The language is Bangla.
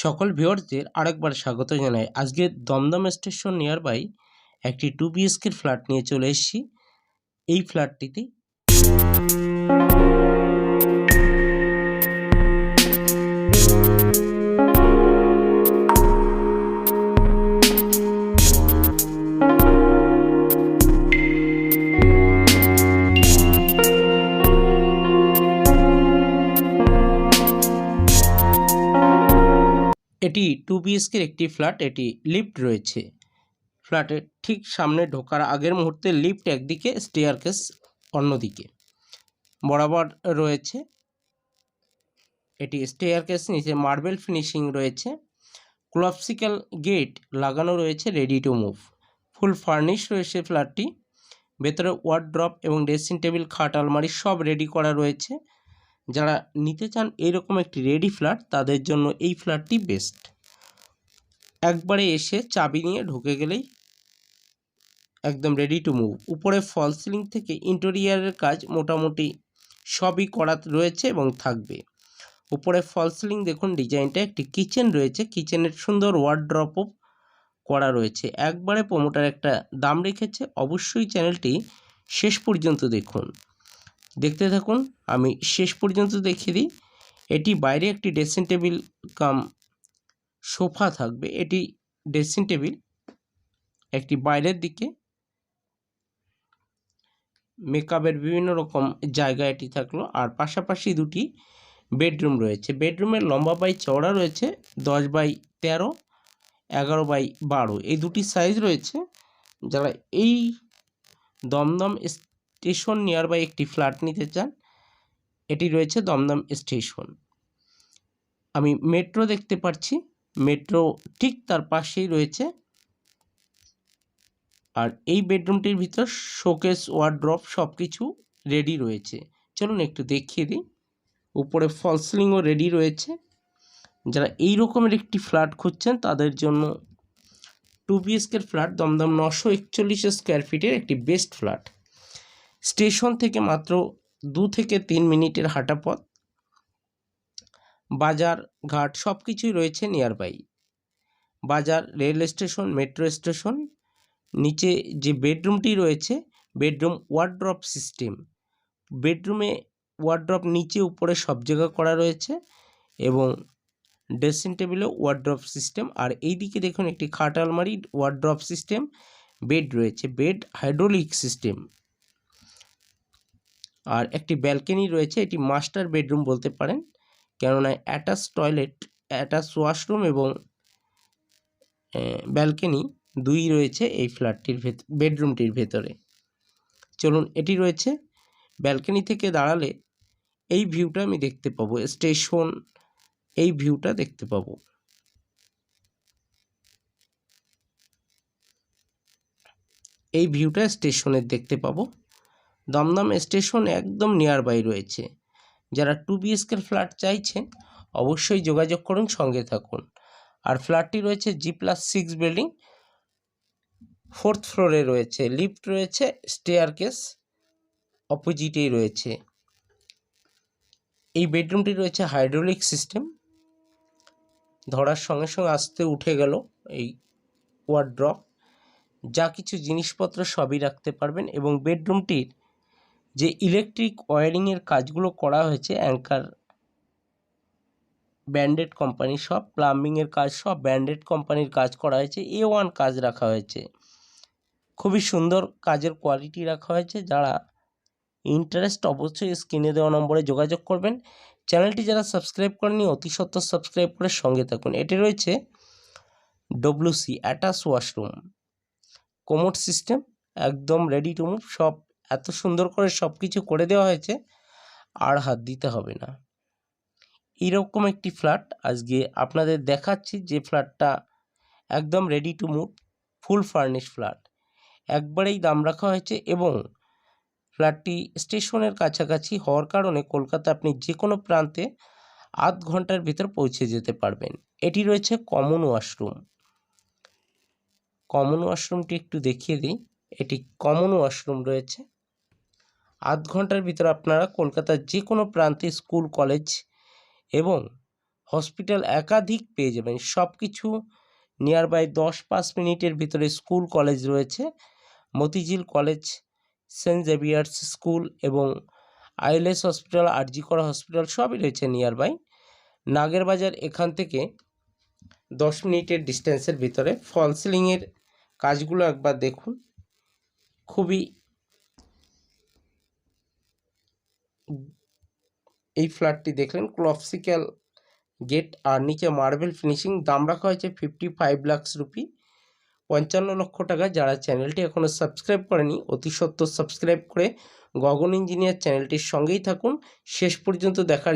সকল ভিউয়ার্সদের আরেকবার স্বাগত জানাই। আজকে দমদম স্টেশন নিয়ার বাই একটি 2 বিএইচকের ফ্ল্যাট নিয়ে চলে এসেছি। এই ফ্ল্যাটটিতে এটি 2 বিএইচকের একটি ফ্ল্যাট। এটি লিফট রয়েছে। ফ্ল্যাটের ঠিক সামনে ঢোকার আগের মুহূর্তে লিফট একদিকে, স্টেয়ারকেস অন্যদিকে বরাবর রয়েছে। এটি স্টেয়ারকেস, নিচে মার্বেল ফিনিশিং রয়েছে। ক্লপসিক্যাল গেট লাগানো রয়েছে, ready to move. Full furnish রয়েছে ফ্ল্যাটটি। ভেতরে ওয়ার্ড্রপ এবং ড্রেসিং টেবিল, খাট, আলমারি সব রেডি করা রয়েছে। যারা নিতে চান এরকম একটি রেডি ফ্ল্যাট, তাদের জন্য এই ফ্ল্যাটটি বেস্ট। একবারে এসে চাবি নিয়ে ঢুকে গেলেই একদম রেডি টু মুভ। উপরে ফল সিলিং থেকে ইন্টেরিয়ারের কাজ মোটামুটি সবই করা রয়েছে এবং থাকবে। উপরে ফল সিলিং দেখুন, ডিজাইনটা একটি কিচেন রয়েছে, কিচেনের সুন্দর ওয়ার্ড্রপও করা রয়েছে। একবারে প্রমোটার একটা দাম রেখেছে। অবশ্যই চ্যানেলটি শেষ পর্যন্ত দেখুন, দেখতে থাকুন। আমি শেষ পর্যন্ত দেখিয়ে দিই। এটি বাইরে একটি ড্রেসিং টেবিল কাম সোফা থাকবে। এটি ড্রেসিং টেবিল একটি বাইরের দিকে, মেকআপের বিভিন্ন রকম জায়গা এটি থাকলো। আর পাশাপাশি দুটি বেডরুম রয়েছে। বেডরুমের লম্বা বাই চওড়া রয়েছে 10x13, 11x12, এই দুটি সাইজ রয়েছে। যারা এই দমদম স্টেশন নিয়ার বাই একটি ফ্ল্যাট নিতে চান, এটি রয়েছে দমদম স্টেশন। আমি মেট্রো দেখতে পাচ্ছি, মেট্রো ঠিক তার পাশেই রয়েছে। আর এই বেডরুমটির ভিতর শোকেস, ওয়ার্ড্রপ সব কিছু রেডি রয়েছে। চলুন একটু দেখিয়ে দিই। উপরে ফল সিলিংও রেডি রয়েছে। যারা এই রকমের একটি ফ্ল্যাট খুঁজছেন তাদের জন্য 2 বিএইচকের ফ্ল্যাট দমদম 941 স্কোয়ার ফিটের একটি বেস্ট ফ্ল্যাট। স্টেশন থেকে মাত্র 2 থেকে 3 মিনিটের হাঁটা পথ। বাজার ঘাট সব কিছুই রয়েছে নিয়ার বাই। বাজার, রেল স্টেশন, মেট্রো স্টেশন। নিচে যে বেডরুমটি রয়েছে, বেডরুম ওয়ার্ড্রপ সিস্টেম। বেডরুমে ওয়ার্ড্রপ নিচে উপরে সব জায়গা করা রয়েছে এবং ড্রেসিং টেবিলে ওয়ার্ড্রপ সিস্টেম। আর এই দিকে দেখুন একটি খাট, আলমারি, ওয়ার্ড্রপ সিস্টেম, বেড রয়েছে, বেড হাইড্রোলিক সিস্টেম। আর একটি ব্যালকনি রয়েছে। এটি মাস্টার বেডরুম বলতে পারেন, কেননা অ্যাটাচ টয়লেট, অ্যাটাচ ওয়াশরুম এবং ব্যালকনি দুই রয়েছে এই ফ্ল্যাটটির বেডরুমটির ভেতরে। চলুন, এটি রয়েছে ব্যালকনি থেকে দাঁড়ালে এই ভিউটা আমি দেখতে পাবো, স্টেশন এই ভিউটা দেখতে পাবো। এই ভিউটা স্টেশনের দেখতে পাবো। দমদম স্টেশন একদম নিয়ার বাই রয়েছে। যারা 2 বিএইচকের ফ্ল্যাট চাইছেন অবশ্যই যোগাযোগ করুন, সঙ্গে থাকুন। আর ফ্ল্যাটটি রয়েছে G+6 বিল্ডিং, 4th ফ্লোরে রয়েছে। লিফট রয়েছে, স্টেয়ারকেস অপোজিটেই রয়েছে। এই বেডরুমটি রয়েছে হাইড্রোলিক সিস্টেম। ধরার সঙ্গে সঙ্গে আস্তে উঠে গেল এই ওয়ার্ড্রপ। যা কিছু জিনিসপত্র সবই রাখতে পারবেন। এবং বেডরুমটির যে ইলেকট্রিক ওয়্যারিংয়ের কাজগুলো করা হয়েছে, অ্যাঙ্কার ব্র্যান্ডেড কোম্পানি, সব প্লাম্বিংয়ের কাজ সব ব্র্যান্ডেড কোম্পানির কাজ করা হয়েছে। A1 কাজ রাখা হয়েছে, খুবই সুন্দর কাজের কোয়ালিটি রাখা হয়েছে। যারা ইন্টারেস্ট অবশ্যই স্ক্রিনে দেওয়া নম্বরে যোগাযোগ করবেন। চ্যানেলটি যারা সাবস্ক্রাইব করেননি অতি সত্বর সাবস্ক্রাইব করে সঙ্গে থাকুন। এটি রয়েছে WC attach washroom, commode system, একদম রেডি টু মুভ। সব এত সুন্দর করে সব কিছু করে দেওয়া হয়েছে, আর হাত দিতে হবে না। এরকম একটি ফ্ল্যাট আজকে আপনাদের দেখাচ্ছি, যে ফ্ল্যাটটা একদম ready to move, full furnish flat. একবারেই দাম রাখা হয়েছে এবং ফ্ল্যাটটি স্টেশনের কাছাকাছি হওয়ার কারণে কলকাতা আপনি যে কোনো প্রান্তে আধ ঘন্টার ভিতর পৌঁছে যেতে পারবেন। এটি রয়েছে কমন ওয়াশরুম। কমন ওয়াশরুমটি একটু দেখিয়ে দিই। এটি কমন ওয়াশরুম রয়েছে। আধ ঘন্টার ভিতর আপনারা কলকাতার যে কোনো প্রান্তে স্কুল, কলেজ এবং হসপিটাল একাধিক পেয়ে যাবেন। সব কিছু নিয়ার বাই 10-5 মিনিটের ভিতরে স্কুল কলেজ রয়েছে। Motijheel college, Saint Xavier's school এবং ILS hospital, RG Kar hospital সবই রয়েছে নিয়ার বাই। নাগেরবাজার এখান থেকে 10 মিনিটের ডিস্টেন্সের ভিতরে। ফল সিলিংয়ের কাজগুলো একবার দেখুন, খুবই এই ফ্ল্যাটটি দেখলেন ক্লপসিক্যাল গেট আর নিচে মার্বেল ফিনিশিং। দাম রাখা হয়েছে 55 লাখ রুপি, 55 লক্ষ টাকা। যারা চ্যানেলটি এখনও সাবস্ক্রাইব করেনি অতি সত্বর সাবস্ক্রাইব করে গগন ইঞ্জিনিয়ার চ্যানেলটির সঙ্গেই থাকুন। শেষ পর্যন্ত দেখার